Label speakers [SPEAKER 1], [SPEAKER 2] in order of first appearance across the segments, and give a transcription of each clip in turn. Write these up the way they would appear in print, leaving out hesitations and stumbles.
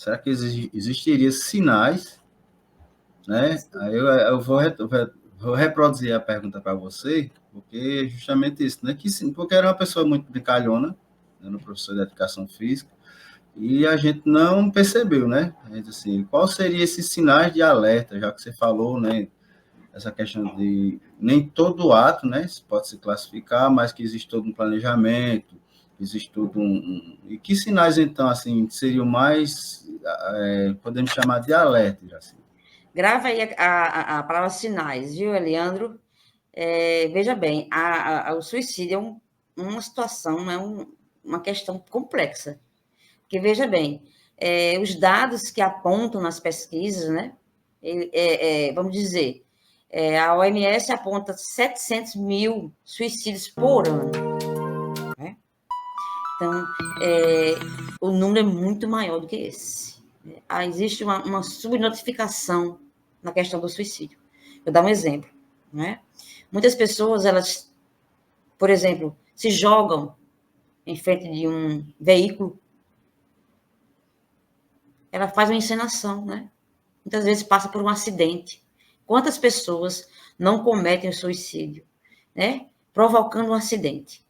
[SPEAKER 1] Será que existiria sinais, né? Aí eu vou reproduzir a pergunta para você, porque é justamente isso, né? Porque era uma pessoa muito brincalhona, né, no professor de educação física, e a gente não percebeu, né? A gente, assim, qual seria esses sinais de alerta, já que você falou, né? Essa questão de nem todo ato, né, pode se classificar, mas que existe todo um planejamento, existe todo e que sinais, então, assim, seriam mais, podemos chamar de alertas, assim?
[SPEAKER 2] Grava aí a palavra sinais, viu, Eliandro? Veja bem, o suicídio uma situação, uma questão complexa. Porque, veja bem, os dados que apontam nas pesquisas, né? Vamos dizer, a OMS aponta 700 mil suicídios por ano. Né? Então, o número é muito maior do que esse. Existe uma subnotificação na questão do suicídio. Vou dar um exemplo. Né? Muitas pessoas, elas, por exemplo, se jogam em frente de um veículo, ela faz uma encenação, né? Muitas vezes passa por um acidente. Quantas pessoas não cometem o suicídio, né? Provocando um acidente.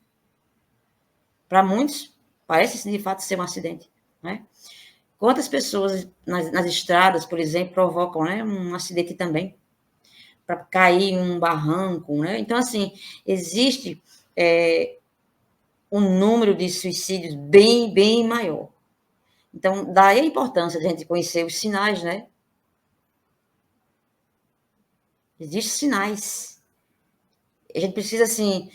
[SPEAKER 2] Para muitos, parece de fato ser um acidente, né? Quantas pessoas nas estradas, por exemplo, provocam, né, um acidente também, para cair em um barranco, né? Então, assim, existe um número de suicídios bem maior. Então, daí a importância de a gente conhecer os sinais, né? Existem sinais. A gente precisa, assim,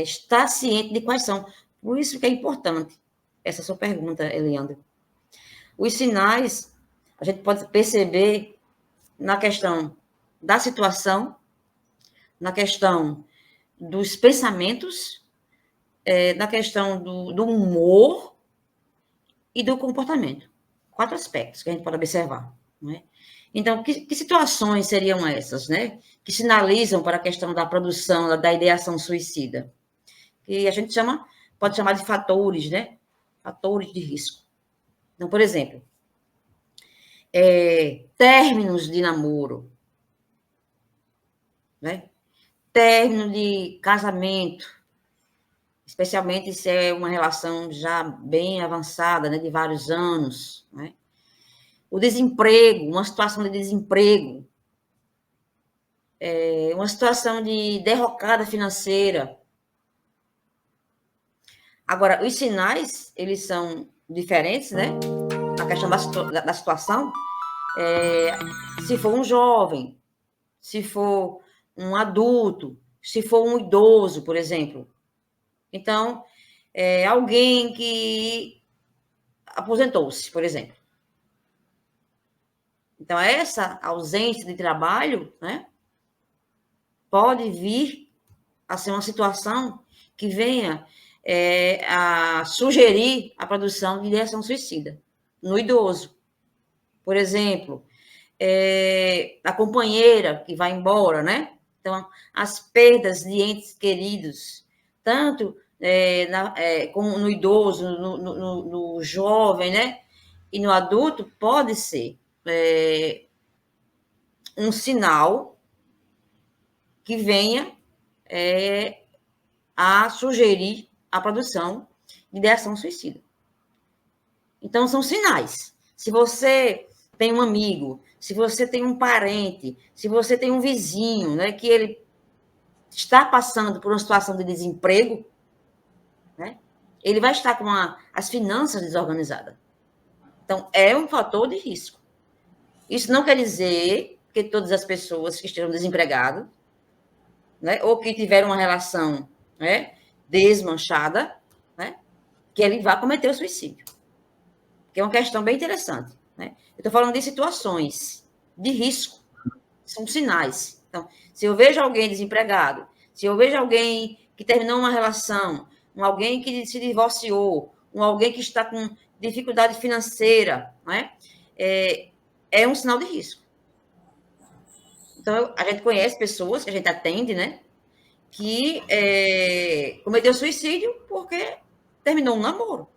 [SPEAKER 2] estar ciente de quais são. Por isso que é importante essa sua pergunta, Eliandro. Os sinais, a gente pode perceber na questão da situação, na questão dos pensamentos, na questão do humor e do comportamento. 4 aspectos que a gente pode observar. Né? Então, que situações seriam essas, né? Que sinalizam para a questão da produção, da ideação suicida? Que a gente pode chamar de fatores, né? Fatores de risco. Então, por exemplo, términos de namoro, né? Término de casamento, especialmente se é uma relação já bem avançada, né, de vários anos, né? O desemprego, uma situação de desemprego, uma situação de derrocada financeira. Agora, os sinais, eles são diferentes, né? Na questão da situação, se for um jovem, se for um adulto, se for um idoso, por exemplo. Então, alguém que aposentou-se, por exemplo. Então, essa ausência de trabalho, né, pode vir a ser uma situação que venha a sugerir a produção de ideação suicida no idoso. Por exemplo, a companheira que vai embora, né? Então, as perdas de entes queridos, tanto como no idoso, no jovem, né? E no adulto, pode ser um sinal que venha a sugerir a produção de ideação suicida. Então, são sinais. Se você tem um amigo, se você tem um parente, se você tem um vizinho, né, que ele está passando por uma situação de desemprego, né, ele vai estar com as finanças desorganizadas. Então, é um fator de risco. Isso não quer dizer que todas as pessoas que estejam desempregadas, né, ou que tiveram uma relação, né, desmanchada, né, que ele vá cometer o suicídio. Que é uma questão bem interessante. Né? Eu estou falando de situações de risco, são sinais. Então, se eu vejo alguém desempregado, se eu vejo alguém que terminou uma relação, alguém que se divorciou, alguém que está com dificuldade financeira, né? É um sinal de risco. Então, a gente conhece pessoas que a gente atende, né? Que cometeu suicídio porque terminou um namoro.